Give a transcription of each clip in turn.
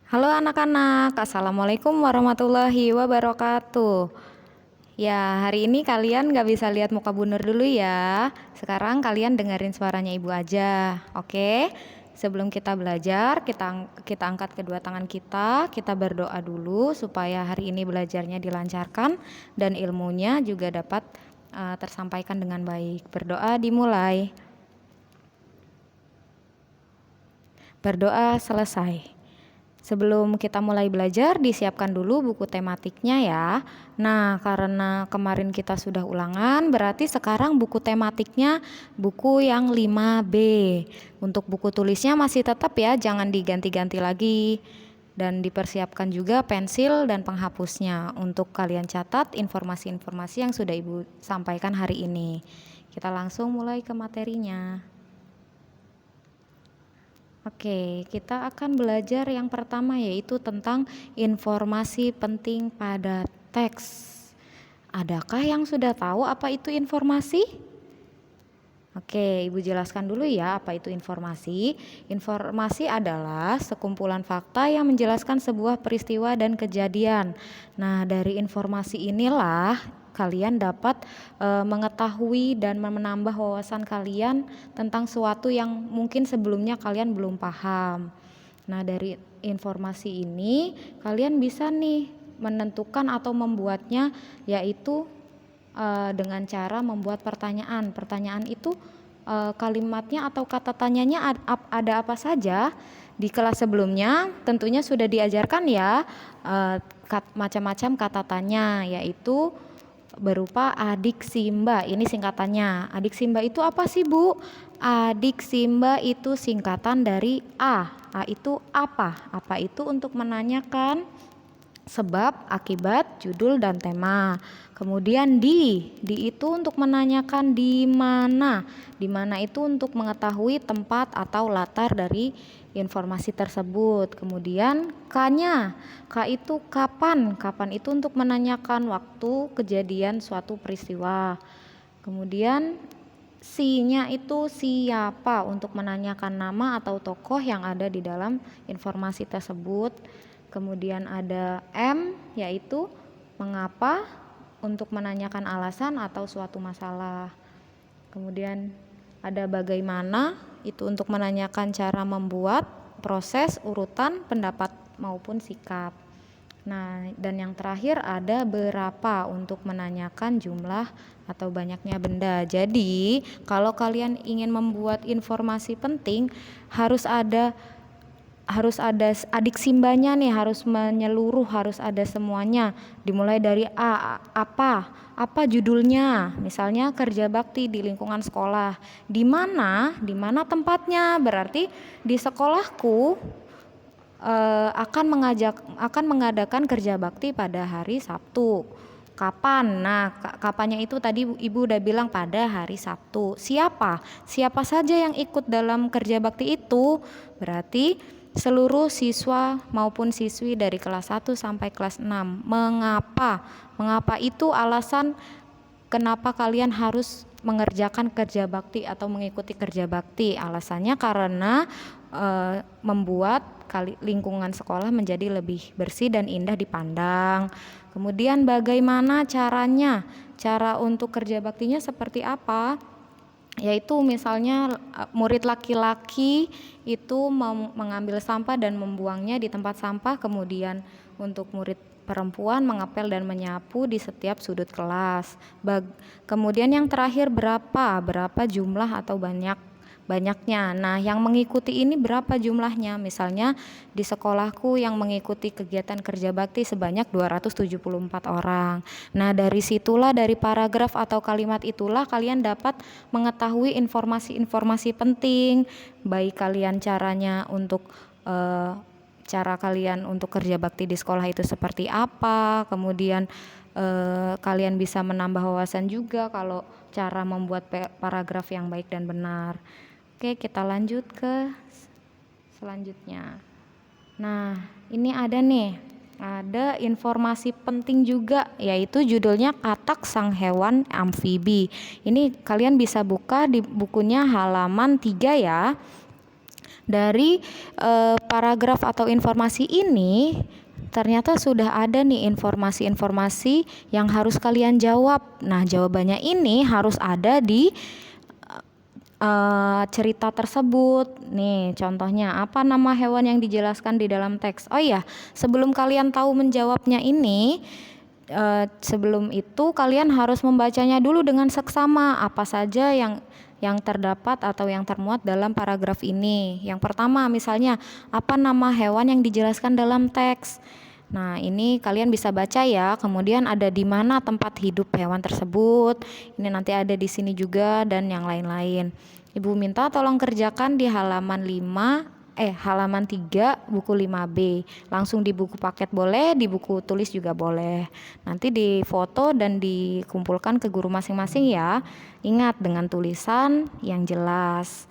Halo anak-anak, Assalamualaikum warahmatullahi wabarakatuh. Ya, hari ini kalian gak bisa lihat muka Bu Nur dulu ya. Sekarang kalian dengerin suaranya Ibu aja, oke? Sebelum kita belajar, kita angkat kedua tangan kita berdoa dulu supaya hari ini belajarnya dilancarkan dan ilmunya juga dapat tersampaikan dengan baik. Berdoa dimulai. Berdoa selesai. Sebelum kita mulai belajar, disiapkan dulu buku tematiknya ya. Nah, karena kemarin kita sudah ulangan, berarti sekarang buku tematiknya buku yang 5B. Untuk buku tulisnya masih tetap ya, jangan diganti-ganti lagi. Dan dipersiapkan juga pensil dan penghapusnya untuk kalian catat informasi-informasi yang sudah Ibu sampaikan hari ini. Kita langsung mulai ke materinya. Oke, kita akan belajar yang pertama yaitu tentang informasi penting pada teks. Adakah yang sudah tahu apa itu informasi? Oke, Ibu jelaskan dulu ya apa itu informasi. Informasi adalah sekumpulan fakta yang menjelaskan sebuah peristiwa dan kejadian. Nah, dari informasi inilah kalian dapat mengetahui dan menambah wawasan kalian tentang suatu yang mungkin sebelumnya kalian belum paham. Nah, dari informasi ini kalian bisa nih menentukan atau membuatnya, yaitu dengan cara membuat pertanyaan. Pertanyaan itu kalimatnya atau kata tanyanya ada apa saja. Di kelas sebelumnya tentunya sudah diajarkan ya macam-macam kata tanya, yaitu berupa adik Simba. Ini singkatannya. Adik Simba itu apa sih, Bu? Adik Simba itu singkatan dari A. A itu apa? Apa itu untuk menanyakan sebab, akibat, judul, dan tema. Kemudian di itu untuk menanyakan di mana. Di mana itu untuk mengetahui tempat atau latar dari informasi tersebut. Kemudian K-nya. K itu kapan. Kapan itu untuk menanyakan waktu kejadian suatu peristiwa. Kemudian Si-nya itu siapa, untuk menanyakan nama atau tokoh yang ada di dalam informasi tersebut. Kemudian ada M, yaitu mengapa, untuk menanyakan alasan atau suatu masalah. Kemudian ada bagaimana, itu untuk menanyakan cara membuat, proses, urutan, pendapat maupun sikap. Nah, dan yang terakhir ada berapa, untuk menanyakan jumlah atau banyaknya benda. Jadi, kalau kalian ingin membuat informasi penting, harus ada adik simbanya nih, harus menyeluruh, harus ada semuanya. Dimulai dari apa judulnya, misalnya kerja bakti di lingkungan sekolah. Di mana tempatnya, berarti di sekolahku akan mengadakan kerja bakti pada hari Sabtu. Kapan? Nah, kapannya itu tadi Ibu udah bilang pada hari Sabtu. Siapa saja yang ikut dalam kerja bakti itu? Berarti seluruh siswa maupun siswi dari kelas 1 sampai kelas 6. Mengapa? Mengapa itu alasan kenapa kalian harus mengerjakan kerja bakti atau mengikuti kerja bakti? Alasannya karena membuat lingkungan sekolah menjadi lebih bersih dan indah dipandang. Kemudian bagaimana caranya? Cara untuk kerja baktinya seperti apa? Yaitu misalnya murid laki-laki itu mengambil sampah dan membuangnya di tempat sampah. Kemudian untuk murid perempuan mengepel dan menyapu di setiap sudut kelas. Kemudian yang terakhir berapa jumlah atau banyaknya. Nah, yang mengikuti ini berapa jumlahnya? Misalnya di sekolahku yang mengikuti kegiatan kerja bakti sebanyak 274 orang. Nah, dari situlah, dari paragraf atau kalimat itulah kalian dapat mengetahui informasi-informasi penting, baik kalian cara kalian untuk kerja bakti di sekolah itu seperti apa. Kemudian kalian bisa menambah wawasan juga kalau cara membuat paragraf yang baik dan benar. Oke, kita lanjut ke selanjutnya. Nah, ini ada informasi penting juga, yaitu judulnya Katak Sang Hewan Amfibi. Ini kalian bisa buka di bukunya halaman 3 ya. Dari paragraf atau informasi ini ternyata sudah ada nih informasi-informasi yang harus kalian jawab. Nah, jawabannya ini harus ada di cerita tersebut. Nih, contohnya apa nama hewan yang dijelaskan di dalam teks? Oh iya, sebelum kalian tahu menjawabnya ini, sebelum itu kalian harus membacanya dulu dengan seksama apa saja yang terdapat atau yang termuat dalam paragraf ini. Yang pertama misalnya, apa nama hewan yang dijelaskan dalam teks? Nah, ini kalian bisa baca ya. Kemudian ada di mana tempat hidup hewan tersebut. Ini nanti ada di sini juga dan yang lain-lain. Ibu minta tolong kerjakan di halaman 3 buku 5B. Langsung di buku paket boleh, di buku tulis juga boleh. Nanti difoto dan dikumpulkan ke guru masing-masing ya. Ingat dengan tulisan yang jelas.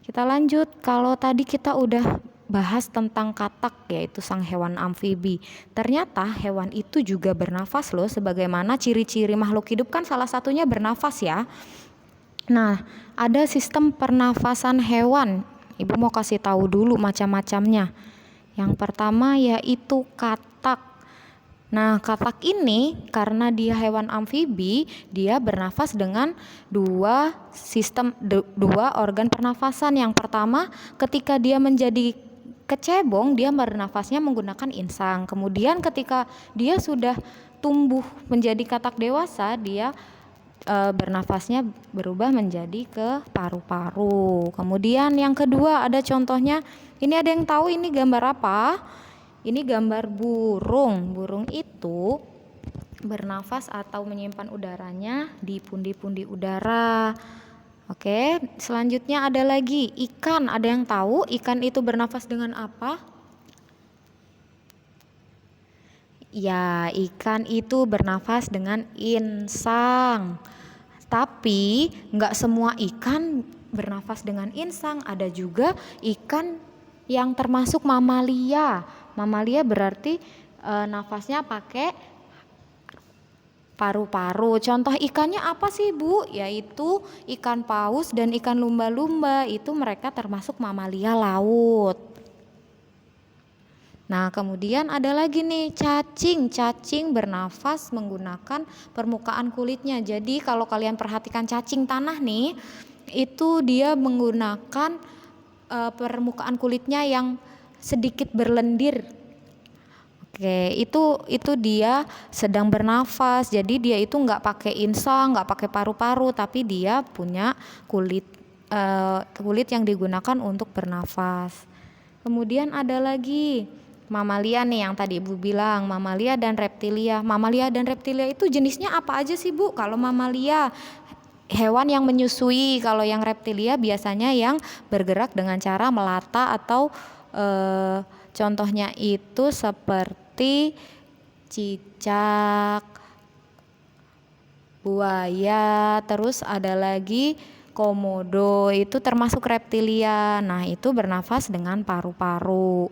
Kita lanjut. Kalau tadi kita udah bahas tentang katak, yaitu sang hewan amfibi. Ternyata hewan itu juga bernafas loh, sebagaimana ciri-ciri makhluk hidup kan salah satunya bernafas ya. Nah, ada sistem pernafasan hewan. Ibu mau kasih tahu dulu macam-macamnya. Yang pertama yaitu katak. Nah, katak ini karena dia hewan amfibi, dia bernafas dengan dua organ pernafasan. Yang pertama, ketika dia menjadi kecebong, dia bernafasnya menggunakan insang. Kemudian ketika dia sudah tumbuh menjadi katak dewasa, dia bernafasnya berubah menjadi ke paru-paru. Kemudian yang kedua ada contohnya, ini ada yang tahu ini gambar apa? Ini gambar burung. Burung itu bernafas atau menyimpan udaranya di pundi-pundi udara. Oke, selanjutnya ada lagi ikan. Ada yang tahu ikan itu bernafas dengan apa? Ya, ikan itu bernafas dengan insang. Tapi nggak semua ikan bernafas dengan insang. Ada juga ikan yang termasuk mamalia. Mamalia berarti nafasnya pakai paru-paru. Contoh ikannya apa sih, Bu? Yaitu ikan paus dan ikan lumba-lumba. Itu mereka termasuk mamalia laut. Nah, kemudian ada lagi nih cacing. Cacing bernafas menggunakan permukaan kulitnya. Jadi kalau kalian perhatikan cacing tanah nih, itu dia menggunakan permukaan kulitnya yang sedikit berlendir. Oke, itu dia sedang bernafas. Jadi dia itu nggak pakai insang, nggak pakai paru-paru, tapi dia punya kulit yang digunakan untuk bernafas. Kemudian ada lagi mamalia nih yang tadi Ibu bilang, mamalia dan reptilia. Mamalia dan reptilia itu jenisnya apa aja sih, Bu? Kalau mamalia hewan yang menyusui, kalau yang reptilia biasanya yang bergerak dengan cara melata atau contohnya itu seperti cicak, buaya, terus ada lagi komodo, itu termasuk reptilia. Nah, itu bernafas dengan paru-paru.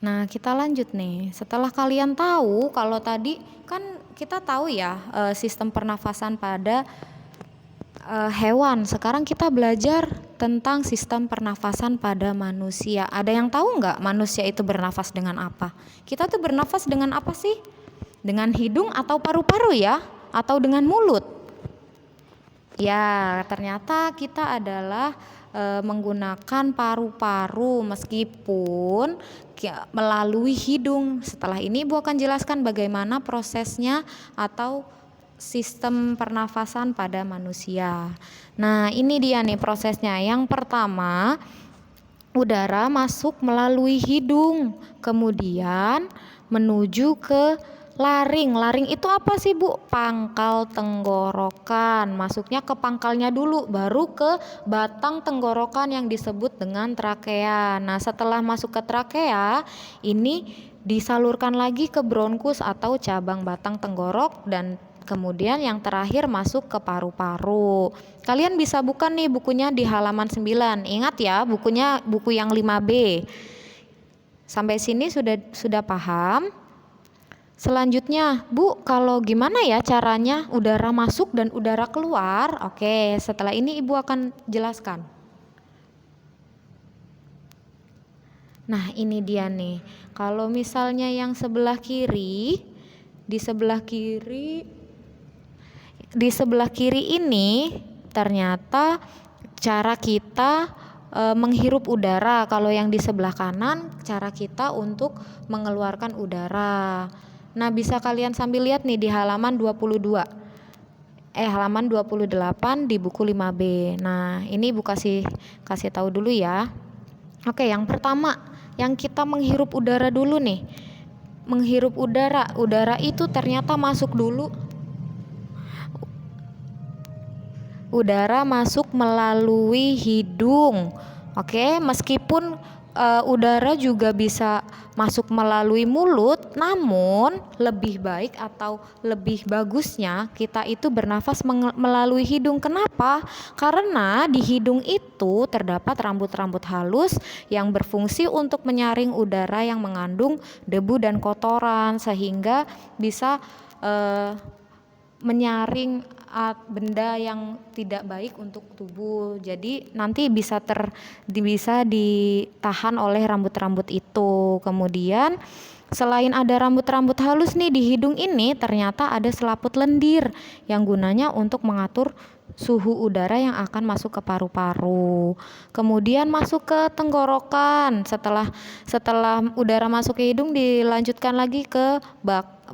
Nah, kita lanjut nih. Setelah kalian tahu, kalau tadi kan kita tahu ya sistem pernafasan pada hewan. Sekarang kita belajar tentang sistem pernafasan pada manusia. Ada yang tahu nggak manusia itu bernafas dengan apa? Kita tuh bernafas dengan apa sih? Dengan hidung atau paru-paru ya? Atau dengan mulut? Ya, ternyata kita adalah menggunakan paru-paru meskipun melalui hidung. Setelah ini Ibu akan jelaskan bagaimana prosesnya atau sistem pernafasan pada manusia. Nah, ini dia nih prosesnya. Yang pertama, udara masuk melalui hidung, kemudian menuju ke laring. Laring itu apa sih, Bu? Pangkal tenggorokan. Masuknya ke pangkalnya dulu, baru ke batang tenggorokan yang disebut dengan trakea. Nah, setelah masuk ke trakea, ini disalurkan lagi ke bronkus atau cabang batang tenggorok, dan kemudian yang terakhir masuk ke paru-paru. Kalian bisa buka nih bukunya di halaman 9. Ingat ya, bukunya buku yang 5B. Sampai sini sudah paham? Selanjutnya, Bu, kalau gimana ya caranya udara masuk dan udara keluar? Oke, setelah ini Ibu akan jelaskan. Nah, ini dia nih. Kalau misalnya yang sebelah kiri, di sebelah kiri, di sebelah kiri ini ternyata cara kita menghirup udara. Kalau yang di sebelah kanan, cara kita untuk mengeluarkan udara. Nah, bisa kalian sambil lihat nih di halaman 22. Halaman 28 di buku 5B. Nah, ini Bu kasih tahu dulu ya. Oke, yang pertama, yang kita menghirup udara dulu nih. Menghirup udara, udara itu ternyata masuk dulu. Udara masuk melalui hidung. Oke, meskipun udara juga bisa masuk melalui mulut, namun lebih baik atau lebih bagusnya kita itu bernafas melalui hidung. Kenapa? Karena di hidung itu terdapat rambut-rambut halus yang berfungsi untuk menyaring udara yang mengandung debu dan kotoran, sehingga bisa menyaring benda yang tidak baik untuk tubuh. Jadi nanti bisa ditahan oleh rambut-rambut itu. Kemudian selain ada rambut-rambut halus nih di hidung ini, ternyata ada selaput lendir yang gunanya untuk mengatur suhu udara yang akan masuk ke paru-paru. Kemudian masuk ke tenggorokan. Setelah udara masuk ke hidung, dilanjutkan lagi ke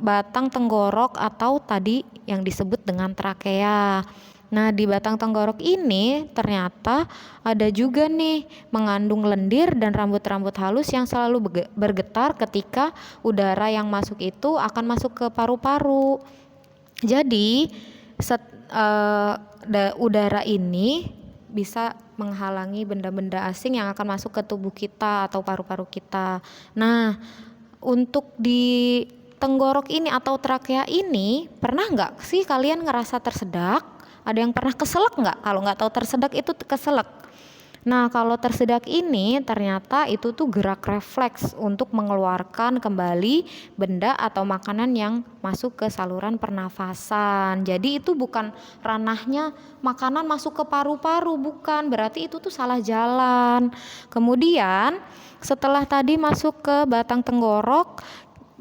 batang tenggorok atau tadi yang disebut dengan trakea. Nah, di batang tenggorok ini ternyata ada juga nih mengandung lendir dan rambut-rambut halus yang selalu bergetar ketika udara yang masuk itu akan masuk ke paru-paru. Jadi udara ini bisa menghalangi benda-benda asing yang akan masuk ke tubuh kita atau paru-paru kita. Nah, untuk di tenggorok ini atau trakea ini, pernah nggak sih kalian ngerasa tersedak? Ada yang pernah keselak nggak? Kalau nggak tahu tersedak itu keselak. Nah, kalau tersedak ini ternyata itu tuh gerak refleks untuk mengeluarkan kembali benda atau makanan yang masuk ke saluran pernafasan. Jadi itu bukan ranahnya makanan masuk ke paru-paru, bukan. Berarti itu tuh salah jalan. Kemudian setelah tadi masuk ke batang tenggorok,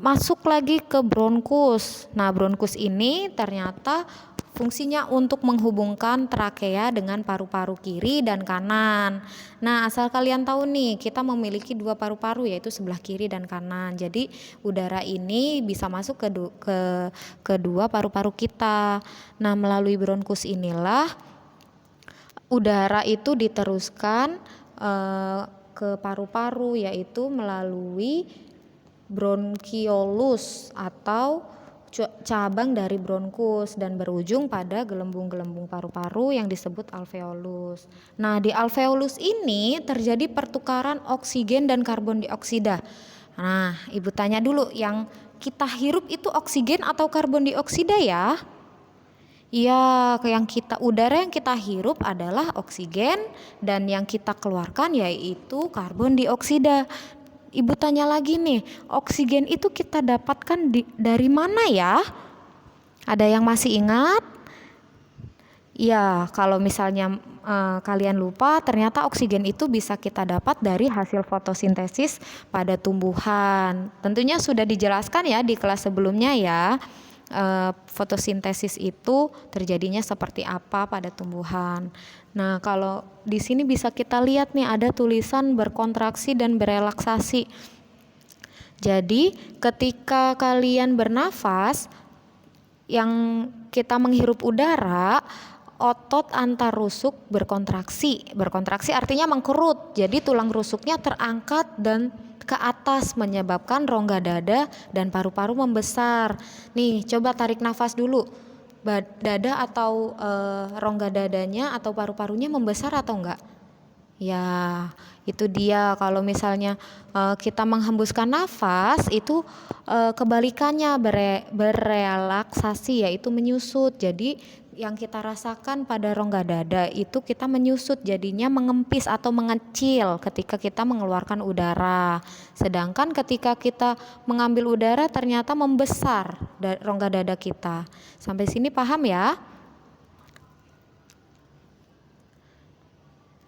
masuk lagi ke bronkus. Nah, bronkus ini ternyata fungsinya untuk menghubungkan trakea dengan paru-paru kiri dan kanan. Nah, asal kalian tahu nih, kita memiliki dua paru-paru yaitu sebelah kiri dan kanan. Jadi, udara ini bisa masuk ke kedua paru-paru kita. Nah, melalui bronkus inilah udara itu diteruskan ke paru-paru yaitu melalui bronkiolus atau cabang dari bronkus dan berujung pada gelembung-gelembung paru-paru yang disebut alveolus. Nah, di alveolus ini terjadi pertukaran oksigen dan karbon dioksida. Nah, Ibu tanya dulu, yang kita hirup itu oksigen atau karbon dioksida ya? Iya, udara yang kita hirup adalah oksigen dan yang kita keluarkan yaitu karbon dioksida. Ibu tanya lagi nih, oksigen itu kita dapatkan dari mana ya? Ada yang masih ingat? Ya, kalau misalnya kalian lupa, ternyata oksigen itu bisa kita dapat dari hasil fotosintesis pada tumbuhan. Tentunya sudah dijelaskan ya di kelas sebelumnya ya. Fotosintesis itu terjadinya seperti apa pada tumbuhan. Nah, kalau di sini bisa kita lihat nih ada tulisan berkontraksi dan berelaksasi. Jadi, ketika kalian bernafas, yang kita menghirup udara, otot antar rusuk berkontraksi. Berkontraksi artinya mengkerut. Jadi tulang rusuknya terangkat dan ke atas menyebabkan rongga dada dan paru-paru membesar. Nih, coba tarik nafas dulu. Dada atau rongga dadanya atau paru-parunya membesar atau enggak? Ya, itu dia. Kalau misalnya kita menghembuskan nafas, itu kebalikannya berelaksasi, yaitu menyusut. Jadi yang kita rasakan pada rongga dada itu kita menyusut, jadinya mengempis atau mengecil ketika kita mengeluarkan udara. Sedangkan ketika kita mengambil udara ternyata membesar rongga dada kita. Sampai sini paham ya?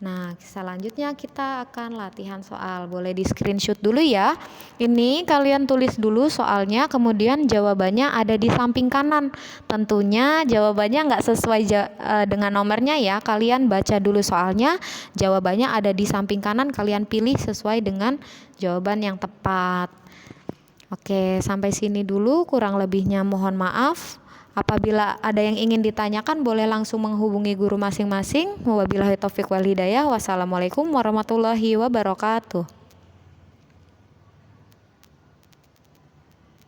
Nah, selanjutnya kita akan latihan soal. Boleh di screenshot dulu ya. Ini kalian tulis dulu soalnya, kemudian jawabannya ada di samping kanan. Tentunya jawabannya nggak sesuai dengan nomornya ya. Kalian baca dulu soalnya, jawabannya ada di samping kanan. Kalian pilih sesuai dengan jawaban yang tepat. Oke, sampai sini dulu. Kurang lebihnya mohon maaf. Apabila ada yang ingin ditanyakan, boleh langsung menghubungi guru masing-masing. Wabillahi taufiq wal hidayah. Wassalamualaikum warahmatullahi wabarakatuh.